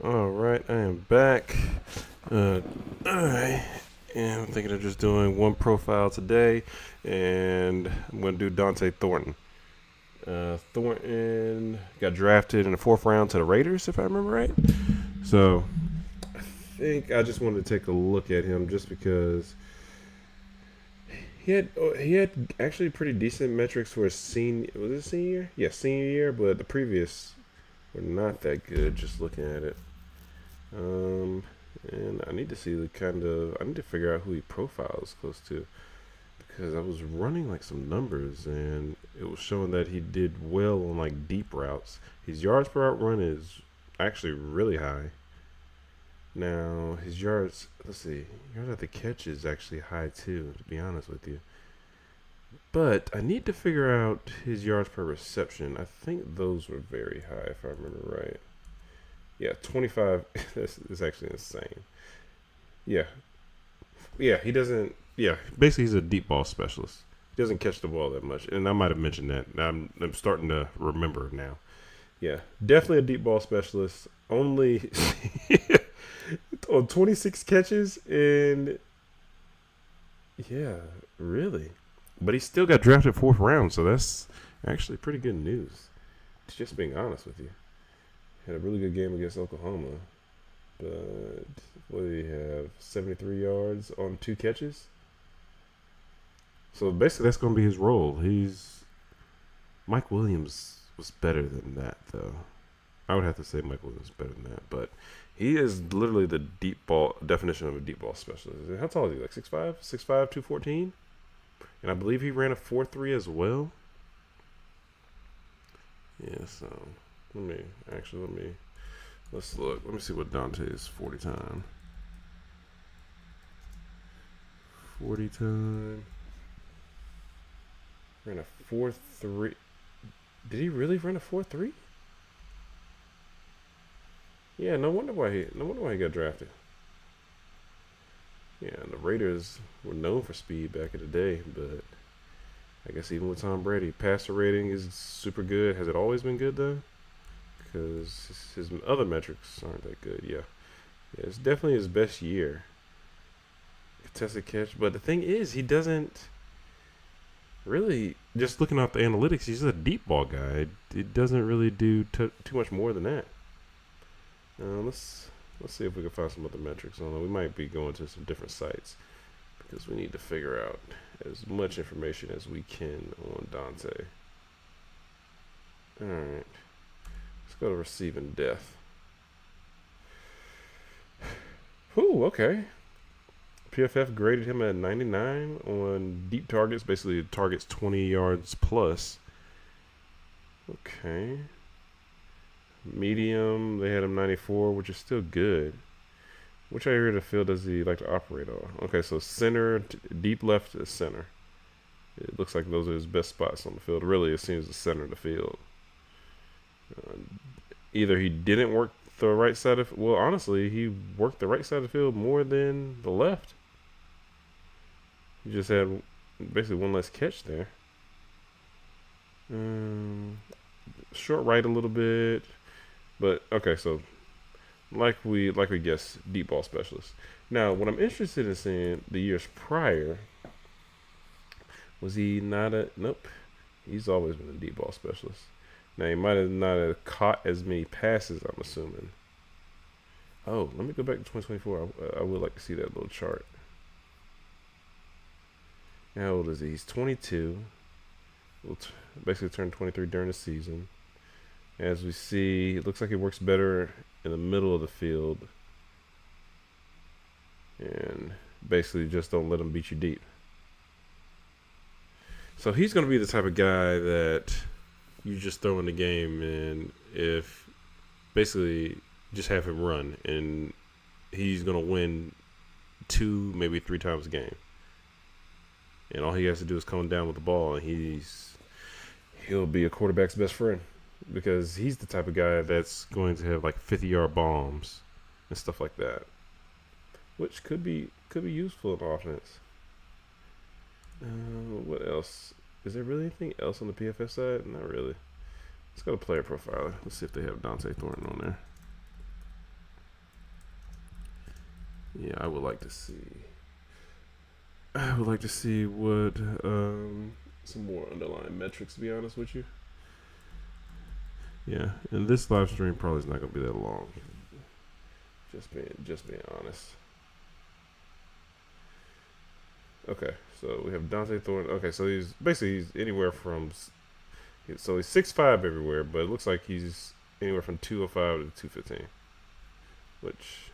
All right, I am back. All right, and I'm thinking of just doing one profile today, and I'm going to do Dont'e Thornton. Thornton got drafted in the fourth round to the Raiders, if I remember right. So I think I just wanted to take a look at him just because he had actually pretty decent metrics for his senior. Was it senior year? Yeah, senior year, but the previous were not that good. Just looking at it. Um, and I need to see I need to figure out who he profiles close to because I was running like some numbers and it was showing that he did well on like deep routes. His yards per route run is actually really high. Now his yards, let's see, yards at the catch is actually high too. To be honest with you, but I need to figure out his yards per reception. I think those were very high if I remember right. Yeah, 25. This is actually insane. Yeah, yeah. He doesn't. Yeah, basically he's a deep ball specialist. He doesn't catch the ball that much, and I might have mentioned that. I'm starting to remember now. Yeah, definitely a deep ball specialist. Only on 26 catches, and yeah, really. But he still got drafted fourth round, so that's actually pretty good news. Just being honest with you. Had a really good game against Oklahoma. But what did he have? 73 yards on 2 catches? So basically, that's going to be his role. Mike Williams was better than that, though. I would have to say Mike Williams is better than that. But he is literally the deep ball definition of a deep ball specialist. How tall is he? Like 6'5"? 6'5", 214? And I believe he ran a 4.3 as well. Yeah, so let's look. Let me see what Dante's 40 time. 40 time. Ran a 4.3. Did he really run a 4.3? Yeah, no wonder why he got drafted. Yeah, and the Raiders were known for speed back in the day, but I guess even with Tom Brady, passer rating is super good. Has it always been good though? Because his other metrics aren't that good. Yeah, it's definitely his best year. Contested catch, but the thing is, he doesn't really. Just looking off the analytics, he's a deep ball guy. It doesn't really do too much more than that. Let's see if we can find some other metrics on it. We might be going to some different sites because we need to figure out as much information as we can on Dante. All right. Let's go to receiving death. Whew, okay. PFF graded him at 99 on deep targets, basically targets 20 yards plus. Okay. Medium, they had him 94, which is still good. Which area of the field does he like to operate on? Okay, so center, deep left is center. It looks like those are his best spots on the field. Really, it seems the center of the field. Either he didn't work the right side of, well, honestly, he worked the right side of the field more than the left. He just had basically one less catch there. Short right a little bit, but okay. So, like we guessed, deep ball specialist. Now, what I'm interested in seeing the years prior, was he not a? Nope, he's always been a deep ball specialist. Now he might have not have caught as many passes, I'm assuming. Oh, let me go back to 2024. I would like to see that little chart. How old is he? He's 22. Will basically turn 23 during the season. As we see, it looks like he works better in the middle of the field. And basically just don't let him beat you deep. So he's going to be the type of guy that you just throw in the game, and if basically just have him run, and he's going to win 2, maybe 3 times a game. And all he has to do is come down with the ball, and he'll be a quarterback's best friend because he's the type of guy that's going to have like 50-yard bombs and stuff like that, which could be useful in offense. What else? Is there really anything else on the PFF side? Not really. Let's go to player profiler. Let's see if they have Dont'e Thornton on there. Yeah, I would like to see. I would like to see what some more underlying metrics. To be honest with you. Yeah, and this live stream probably is not gonna be that long. Just being honest. Okay, so we have Dont'e Thornton. Okay, so he's anywhere from so he's 6'5" everywhere, but it looks like he's anywhere from 205 to 215. Which,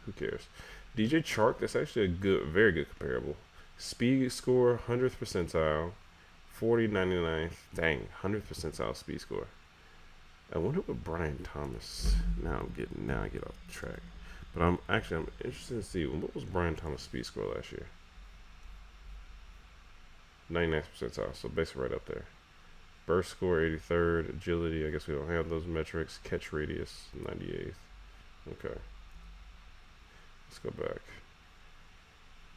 who cares? DJ Chark, that's actually a very good comparable. Speed score, 100th percentile, 40, 99th. Dang, 100th percentile speed score. I wonder what Brian Thomas. Now I get off track. But I'm interested to see what was Brian Thomas' speed score last year. 99th percentile, so basically right up there. Burst score 83rd, agility, I guess we don't have those metrics. Catch radius 98th. Okay. Let's go back.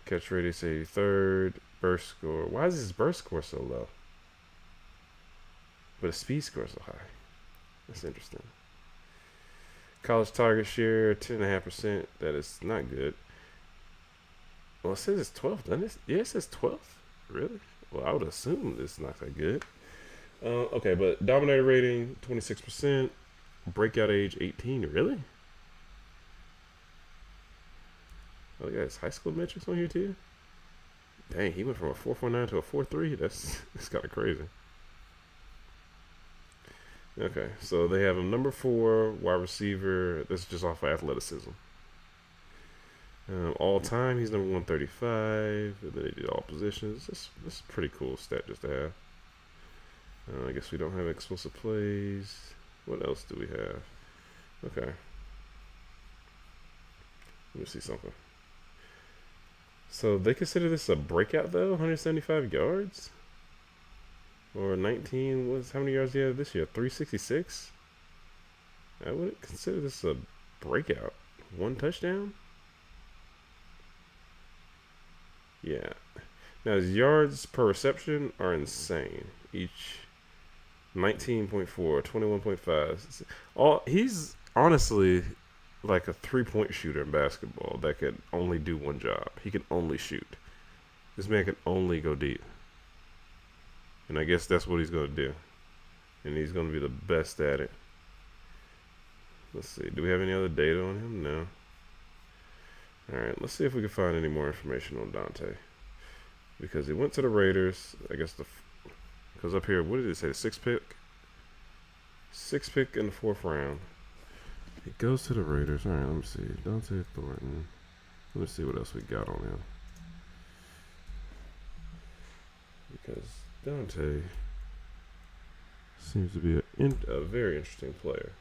Catch radius 83rd, burst score. Why is his burst score so low? But his speed score is so high. That's interesting. College target share 10.5%. That is not good. Well, it says it's 12th, doesn't it? Yeah, it says 12th. Really? Well, I would assume it's not that good. Okay, but dominator rating 26%. Breakout age 18. Really? Oh, yeah, his high school metrics on here too. Dang, he went from a 4.49 to a 4.3. That's kind of crazy. Okay, so they have him number 4 wide receiver. This is just off of athleticism. All time, he's number 135. And then they did all positions. That's a pretty cool stat just to have. I guess we don't have explosive plays. What else do we have? Okay. Let me see something. So they consider this a breakout though? 175 yards? Or 19, how many yards do you have this year? 366? I wouldn't consider this a breakout. 1 touchdown? Yeah. Now his yards per reception are insane. Each 19.4, 21.5. He's honestly like a 3-point shooter in basketball that could only do one job. He can only shoot. This man can only go deep. And I guess that's what he's going to do. And he's going to be the best at it. Let's see. Do we have any other data on him? No. Alright, let's see if we can find any more information on Dante. Because he went to the Raiders. I guess because up here, what did it say? 6th pick? 6th pick in the 4th round. He goes to the Raiders. Alright, let me see. Dont'e Thornton. Let me see what else we got on him. Because Dante seems to be a very interesting player.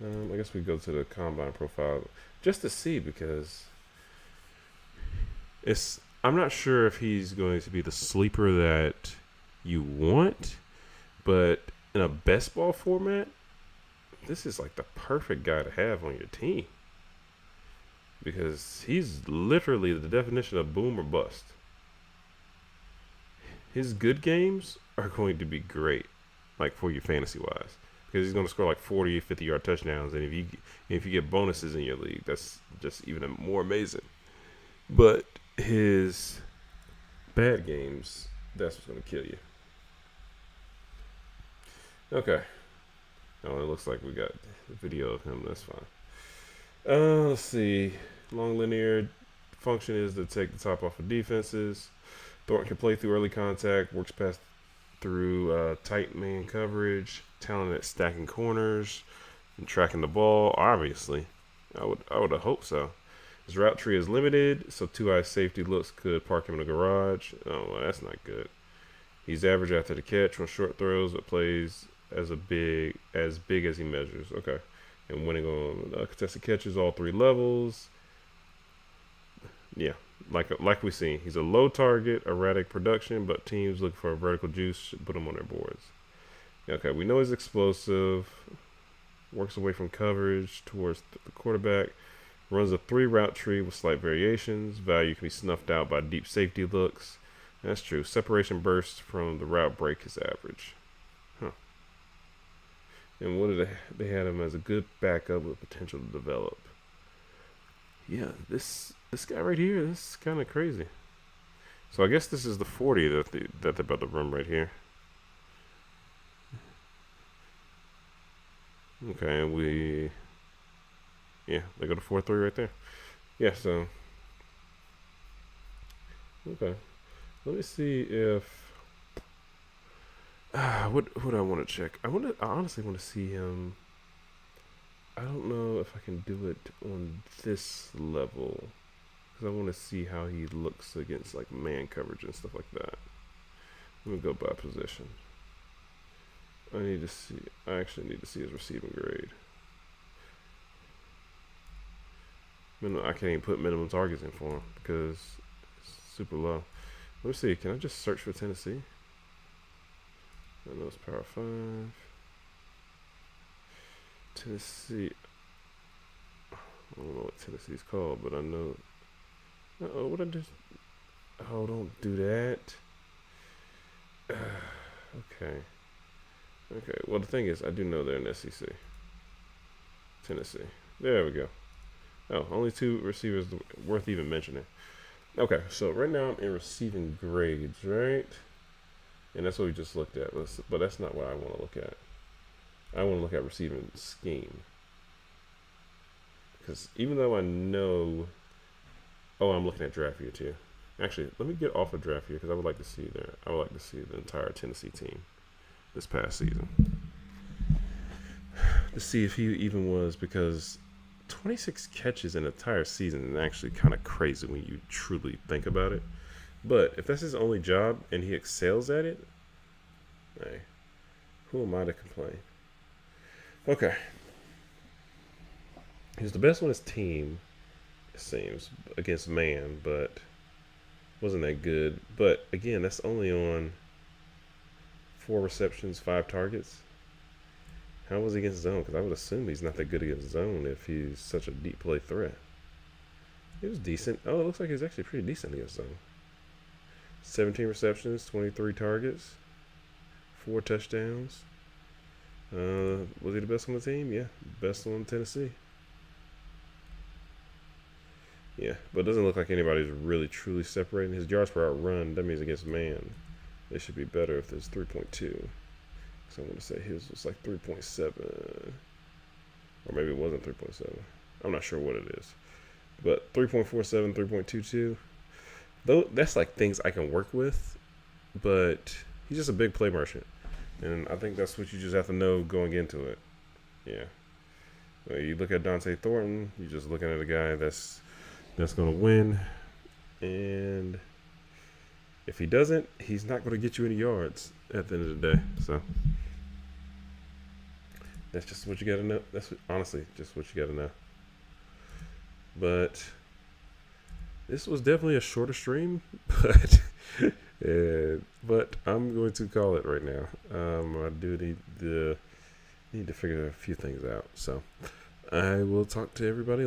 I guess we go to the combine profile just to see, because I'm not sure if he's going to be the sleeper that you want, but in a best ball format, this is like the perfect guy to have on your team, because he's literally the definition of boom or bust. His good games are going to be great, like for you fantasy wise, because he's going to score like 40, 50-yard touchdowns, and if you get bonuses in your league, that's just even more amazing. But his bad games, that's what's going to kill you. Okay. Oh, it looks like we got a video of him. That's fine. Let's see. Long linear function is to take the top off of defenses. Thornton can play through early contact, works past through tight man coverage, talented at stacking corners and tracking the ball. Obviously, I would have hoped so. His route tree is limited, so 2-eye safety looks could park him in a garage. Oh, well, that's not good. He's average after the catch on short throws, but plays as big as he measures. Okay, and winning on contested catches, all 3 levels. Yeah, like we seen, he's a low target, erratic production, but teams looking for a vertical juice should put him on their boards. Okay, we know he's explosive, works away from coverage towards the quarterback, runs a 3 route tree with slight variations. Value can be snuffed out by deep safety looks. That's true. Separation bursts from the route break is average. Huh. And what did they had him as a good backup with potential to develop. Yeah, this guy right here, this is kind of crazy. So I guess this is the 40 that they're about to run right here. Okay, and yeah, they go to 4-3 right there. Yeah, so okay. Let me see if what I want to check. I honestly want to see him. I don't know if I can do it on this level because I want to see how he looks against like man coverage and stuff like that. Let me go by position. I need to see. I actually need to see his receiving grade. I can't even put minimum targets in for him because it's super low. Let me see. Can I just search for Tennessee? I know it's Power 5. Tennessee. I don't know what Tennessee's called, but I know. Oh, what I just. Oh, don't do that. Okay. Okay. Well, the thing is, I do know they're in SEC. Tennessee. There we go. Oh, only 2 receivers worth even mentioning. Okay, so right now I'm in receiving grades, right? And that's what we just looked at. But that's not what I want to look at. I want to look at receiving scheme. Because even though I know... Oh, I'm looking at draft year too. Actually, let me get off of draft year because I would like to see the entire Tennessee team this past season. To see if he even was, because 26 catches in an entire season is actually kind of crazy when you truly think about it. But if that's his only job and he excels at it, hey, who am I to complain? Okay. He's the best on his team, it seems, against man, but wasn't that good. But again, that's only on 4 receptions, 5 targets. How was he against zone? Because I would assume he's not that good against zone if he's such a deep play threat. He was decent. Oh, it looks like he's actually pretty decent against zone. 17 receptions, 23 targets, 4 touchdowns. Was he the best on the team? Yeah, best on Tennessee. Yeah, but it doesn't look like anybody's really truly separating. His yards per out run, that means against man, they should be better if there's 3.2. So I'm going to say his was like 3.7. Or maybe it wasn't 3.7. I'm not sure what it is. But 3.47, 3.22. Though that's like things I can work with, but he's just a big play merchant. And I think that's what you just have to know going into it. Yeah. Well, you look at Dont'e Thornton, you're just looking at a guy that's going to win. And if he doesn't, he's not going to get you any yards at the end of the day. So that's just what you got to know. That's honestly just what you got to know. But this was definitely a shorter stream, but I'm going to call it right now. I do need to figure a few things out. So I will talk to everybody